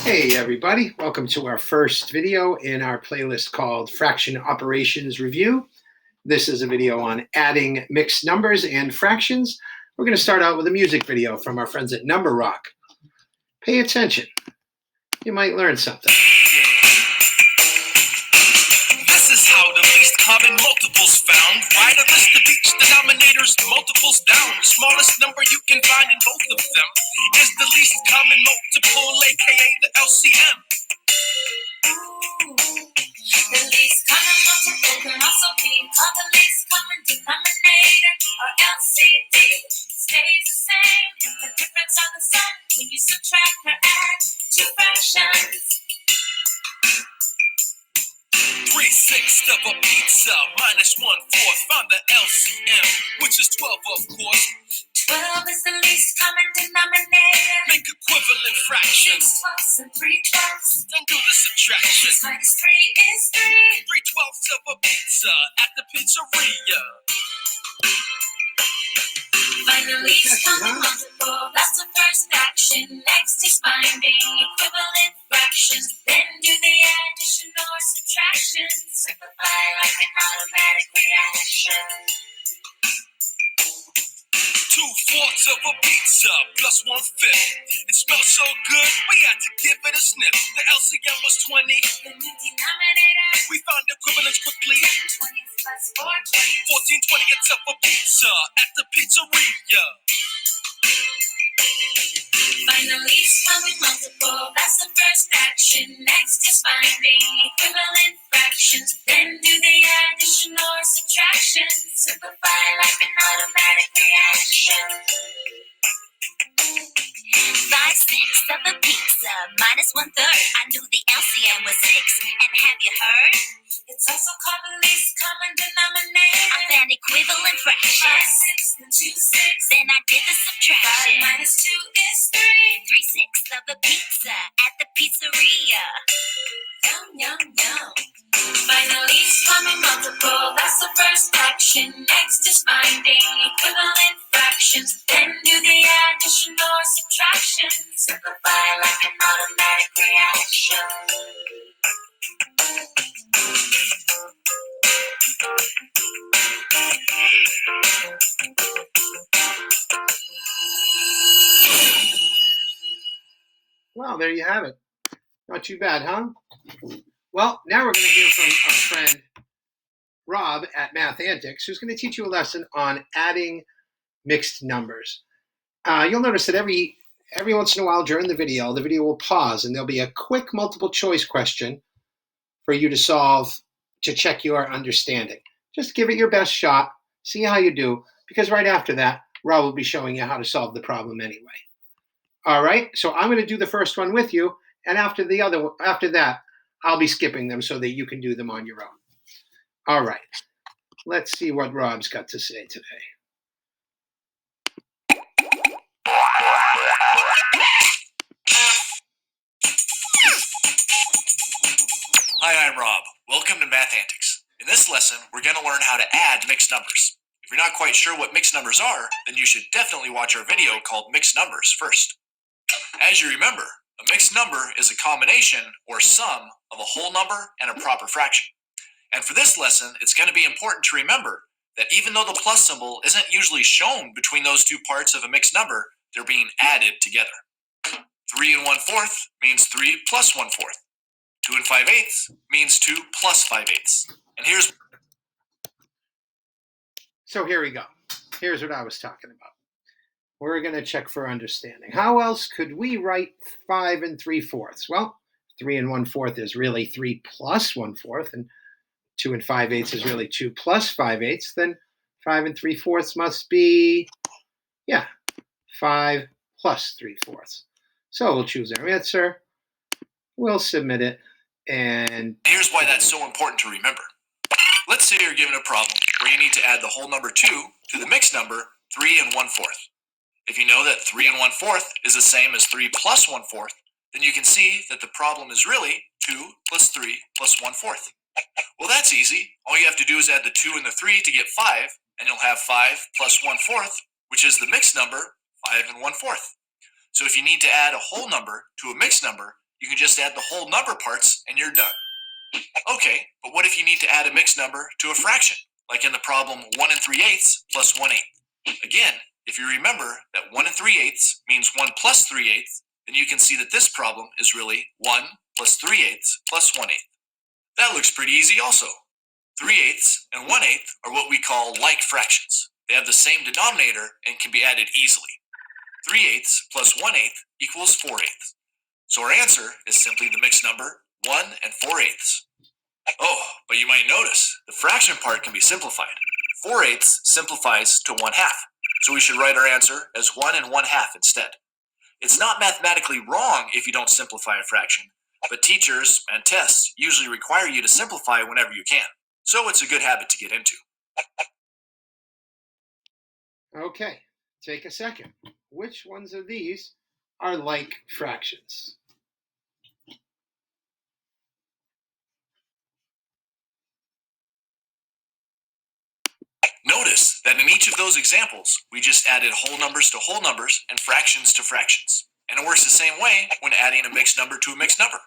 Hey everybody, welcome to our first video in our playlist called Fraction Operations Review. This is a video on adding mixed numbers and fractions. We're going to start out with a music video from our friends at Number Rock. Pay attention, you might learn something. This is how the least common multiples found. Write a list of each denominator's multiples down. The smallest number you can find in both of them is the least common multiple, aka the LCM. The least common multiple can also be called the least common denominator, or LCD. It stays the same. The difference on the sum when you subtract or add two fractions. 3/6 of a pizza minus 1/4. Find the LCM, which is 12, of course. 12 is the least common denominator. Make equivalent fractions. 6 twelfths and 3 twelfths. Then do the subtraction. 6 minus 3 is 3. 3/12 of a pizza at the pizzeria. Find the least common multiple, that's the first action. Next is finding equivalent fractions. Then do the addition or subtraction. Simplify like an automatic reaction. 2/4 of a pizza plus 1/5. It smells so good, we had to give it a sniff. The LCM was 20. The new denominator, We found equivalence quickly. 20 plus 4, 20. 14/20 of a pizza at the pizzeria. Find the least common multiple, that's the first action. Next is finding equivalent fractions. Then do the addition or subtraction. Simplify like an automatic reaction. 5/6 of a pizza minus 1/3. I knew the LCM was 6. And have you heard? It's also called the least common denominator. I found equivalent 5, fractions. 6, and 2, 6. Then I did the 5 subtraction. minus 2 is 3. 3/6 of a pizza at the pizzeria. Yum, yum, yum. Find the least common multiple, that's the first action. Next is finding equivalent fractions. Then do the addition or subtraction. Simplify like an automatic reaction. Well, there you have it. Not too bad, huh? Well, now we're going to hear from our friend Rob at Math Antics, who's going to teach you a lesson on adding mixed numbers. You'll notice that every once in a while during the video will pause and there'll be a quick multiple choice question for you to solve to check your understanding. Just give it your best shot, see how you do, because right after that, Rob will be showing you how to solve the problem anyway. All right, so I'm going to do the first one with you, and after that, I'll be skipping them so that you can do them on your own. All right, let's see what Rob's got to say today. Hi, I'm Rob. Welcome to Math Antics. In this lesson, we're going to learn how to add mixed numbers. If you're not quite sure what mixed numbers are, then you should definitely watch our video called Mixed Numbers first. As you remember, a mixed number is a combination or sum of a whole number and a proper fraction. And for this lesson, it's going to be important to remember that even though the plus symbol isn't usually shown between those two parts of a mixed number, they're being added together. 3 1/4 means 3 plus 1/4. 2 5/8 means 2 plus 5/8. And here's... So here we go. Here's what I was talking about. We're going to check for understanding. How else could we write 5 3/4? Well, 3 1/4 is really 3 plus 1/4, and 2 5/8 is really 2 plus 5/8. Then 5 3/4 must be, 5 plus 3/4. So we'll choose our answer. We'll submit it, and Here's why that's so important to remember. Let's say you're given a problem where you need to add the whole number 2 to the mixed number 3 1/4. If you know that 3 1/4 is the same as 3 plus 1/4, then you can see that the problem is really 2 plus 3 plus 1/4. Well, that's easy. All you have to do is add the 2 and the 3 to get 5, and you'll have 5 plus 1/4, which is the mixed number 5 1/4. So if you need to add a whole number to a mixed number, you can just add the whole number parts and you're done. Okay, but what if you need to add a mixed number to a fraction, like in the problem 1 3/8 plus 1/8? Again, if you remember that 1 3/8 means 1 plus 3/8, then you can see that this problem is really 1 plus 3/8 plus 1/8. That looks pretty easy also. 3/8 and 1/8 are what we call like fractions. They have the same denominator and can be added easily. 3/8 plus 1/8 equals 4/8. So our answer is simply the mixed number 1 4/8. Oh, but you might notice the fraction part can be simplified. 4/8 simplifies to 1/2. So we should write our answer as 1 1/2 instead. It's not mathematically wrong if you don't simplify a fraction, but teachers and tests usually require you to simplify whenever you can. So it's a good habit to get into. Okay, take a second. Which ones of these are like fractions? Notice that in each of those examples, we just added whole numbers to whole numbers and fractions to fractions. And it works the same way when adding a mixed number to a mixed number,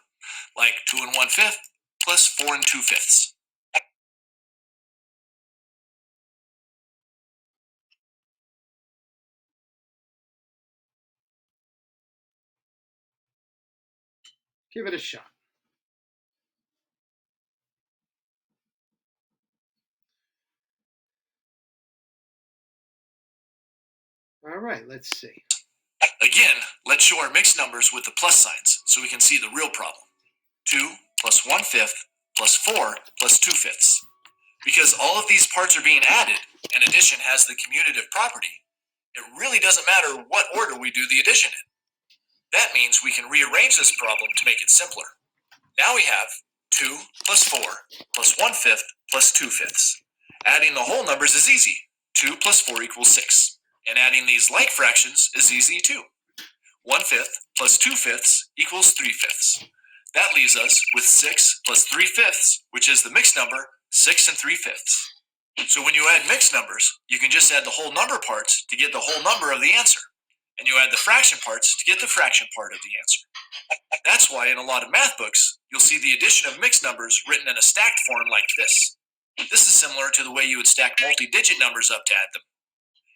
like 2 1/5 plus 4 2/5. Give it a shot. All right, let's see. Again, let's show our mixed numbers with the plus signs so we can see the real problem. 2 plus 1/5 plus 4 plus 2/5. Because all of these parts are being added and addition has the commutative property, it really doesn't matter what order we do the addition in. That means we can rearrange this problem to make it simpler. Now we have 2 plus 4 plus 1/5 plus 2/5. Adding the whole numbers is easy. 2 plus 4 equals 6. And adding these like fractions is easy too. 1/5 plus 2/5 equals 3/5. That leaves us with 6 plus 3/5, which is the mixed number 6 3/5. So when you add mixed numbers, you can just add the whole number parts to get the whole number of the answer. And you add the fraction parts to get the fraction part of the answer. That's why in a lot of math books, you'll see the addition of mixed numbers written in a stacked form like this. This is similar to the way you would stack multi-digit numbers up to add them.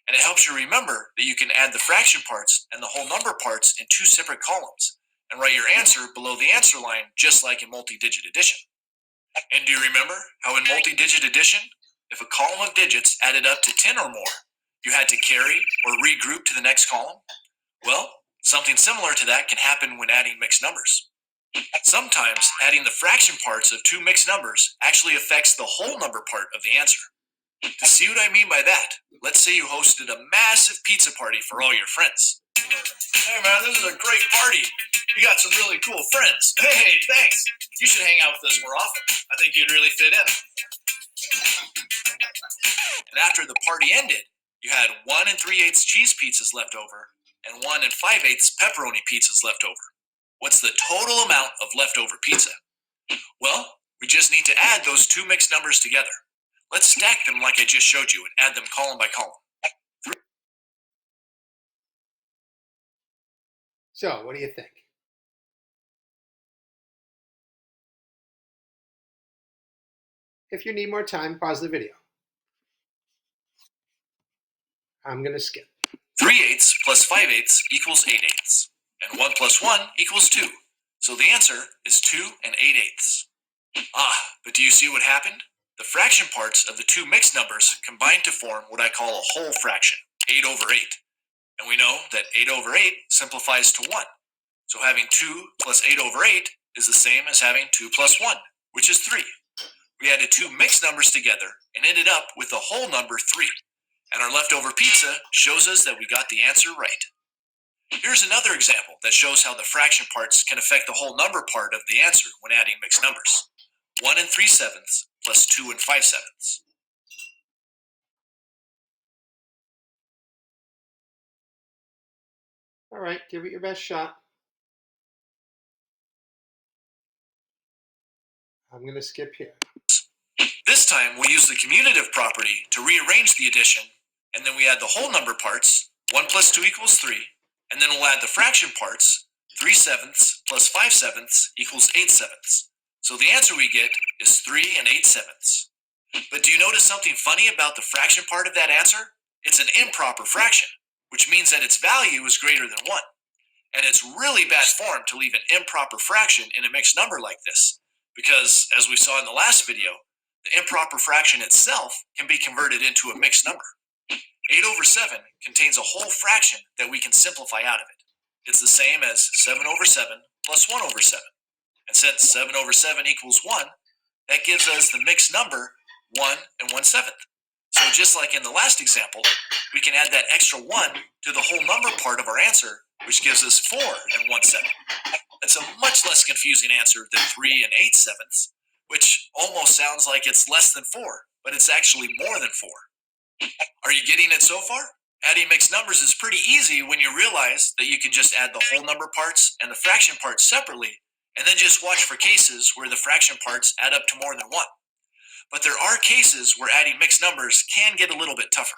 And it helps you remember that you can add the fraction parts and the whole number parts in 2 separate columns and write your answer below the answer line just like in multi-digit addition. And do you remember how in multi-digit addition, if a column of digits added up to 10 or more, you had to carry or regroup to the next column? Well, something similar to that can happen when adding mixed numbers. Sometimes adding the fraction parts of 2 mixed numbers actually affects the whole number part of the answer. To see what I mean by that, let's say you hosted a massive pizza party for all your friends. Hey man, this is a great party. You got some really cool friends. Hey, thanks. You should hang out with us more often. I think you'd really fit in. And after the party ended, you had 1 3/8 cheese pizzas left over and 1 5/8 pepperoni pizzas left over. What's the total amount of leftover pizza? Well, we just need to add those 2 mixed numbers together. Let's stack them like I just showed you and add them column by column. So, what do you think? If you need more time, pause the video. I'm going to skip. 3/8 plus 5/8 equals 8/8. And 1 plus 1 equals 2. So the answer is 2 8/8. But do you see what happened? The fraction parts of the 2 mixed numbers combined to form what I call a whole fraction, 8/8. And we know that 8/8 simplifies to 1. So having 2 plus 8/8 is the same as having 2 plus 1, which is 3. We added 2 mixed numbers together and ended up with the whole number 3. And our leftover pizza shows us that we got the answer right. Here's another example that shows how the fraction parts can affect the whole number part of the answer when adding mixed numbers. 1 3/7 plus 2 5/7. All right, give it your best shot. I'm going to skip here. This time we'll use the commutative property to rearrange the addition, and then we add the whole number parts, 1 plus 2 equals 3, and then we'll add the fraction parts, 3/7 plus 5/7 equals 8/7. So the answer we get is 3 8/7. But do you notice something funny about the fraction part of that answer? It's an improper fraction, which means that its value is greater than 1. And it's really bad form to leave an improper fraction in a mixed number like this, because as we saw in the last video, the improper fraction itself can be converted into a mixed number. 8/7 contains a whole fraction that we can simplify out of it. It's the same as 7/7 plus 1/7. And since 7/7 equals 1, that gives us the mixed number 1 1/7. So just like in the last example, we can add that extra 1 to the whole number part of our answer, which gives us 4 1/7. That's a much less confusing answer than 3 8/7, which almost sounds like it's less than 4, but it's actually more than 4. Are you getting it so far? Adding mixed numbers is pretty easy when you realize that you can just add the whole number parts and the fraction parts separately, and then just watch for cases where the fraction parts add up to more than 1. But there are cases where adding mixed numbers can get a little bit tougher.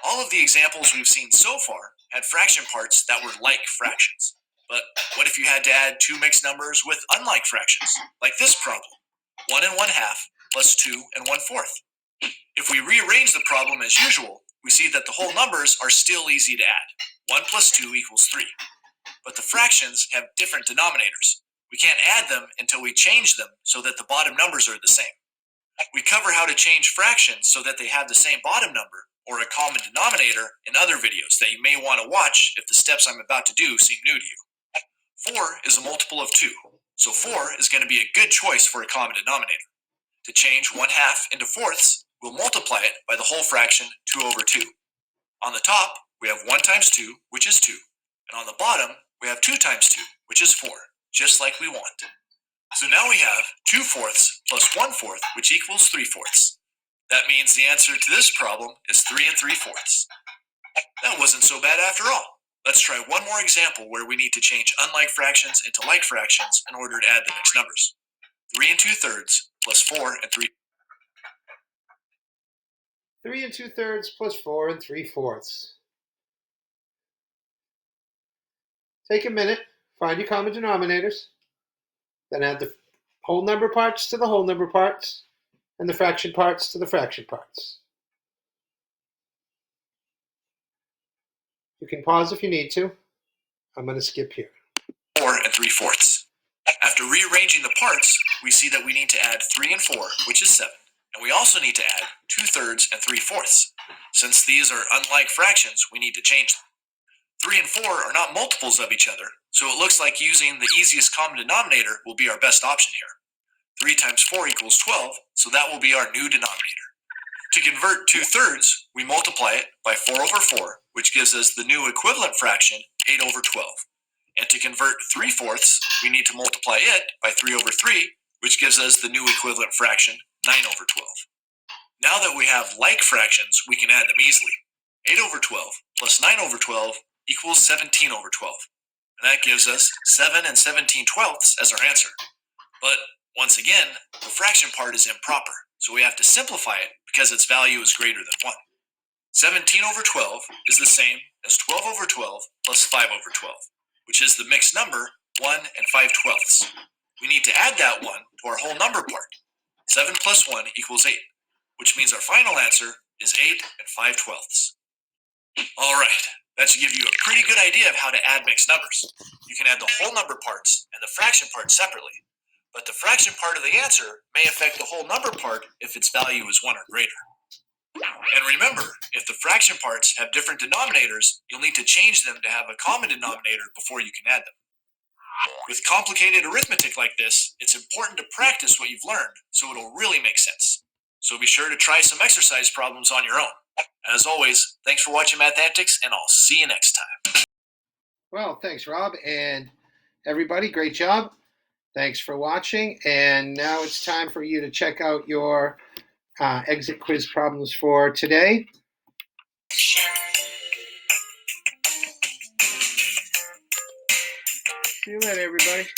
All of the examples we've seen so far had fraction parts that were like fractions. But what if you had to add two mixed numbers with unlike fractions, like this problem, 1 1/2 plus 2 1/4? If we rearrange the problem as usual, we see that the whole numbers are still easy to add. 1 plus 2 equals 3. But the fractions have different denominators. We can't add them until we change them so that the bottom numbers are the same. We cover how to change fractions so that they have the same bottom number, or a common denominator, in other videos that you may want to watch if the steps I'm about to do seem new to you. 4 is a multiple of 2, so 4 is going to be a good choice for a common denominator. To change 1/2 into fourths, we'll multiply it by the whole fraction 2/2. On the top, we have 1 times 2, which is 2, and on the bottom, we have 2 times 2, which is 4, just like we want. So now we have 2/4 plus 1/4, which equals 3/4. That means the answer to this problem is 3 3/4. That wasn't so bad after all. Let's try one more example where we need to change unlike fractions into like fractions in order to add the mixed numbers. 3 2/3 plus 4 3. 3 2/3 plus 4 3/4. Take a minute, find your common denominators, then add the whole number parts to the whole number parts, and the fraction parts to the fraction parts. You can pause if you need to. I'm going to skip here. 4 3/4. After rearranging the parts, we see that we need to add 3 and 4, which is 7. And we also need to add 2/3 and 3/4. Since these are unlike fractions, we need to change them. 3 and 4 are not multiples of each other, so it looks like using the easiest common denominator will be our best option here. 3 times 4 equals 12, so that will be our new denominator. To convert 2/3, we multiply it by 4/4, which gives us the new equivalent fraction, 8/12. And to convert 3/4, we need to multiply it by 3/3, which gives us the new equivalent fraction, 9/12. Now that we have like fractions, we can add them easily. 8/12 plus 9/12 equals 17/12. And that gives us 7 17/12 as our answer. But once again, the fraction part is improper, so we have to simplify it because its value is greater than 1. 17/12 is the same as 12/12 plus 5/12, which is the mixed number 1 5/12. We need to add that 1 to our whole number part. 7 plus 1 equals 8, which means our final answer is 8 5/12. All right, that should give you a pretty good idea of how to add mixed numbers. You can add the whole number parts and the fraction part separately, but the fraction part of the answer may affect the whole number part if its value is 1 or greater. And remember, if the fraction parts have different denominators, you'll need to change them to have a common denominator before you can add them. With complicated arithmetic like this, it's important to practice what you've learned so it'll really make sense. So be sure to try some exercise problems on your own. As always, thanks for watching Mathematics, and I'll see you next time. Well, thanks, Rob, and everybody, great job. Thanks for watching, and now it's time for you to check out your exit quiz problems for today. See you later, everybody.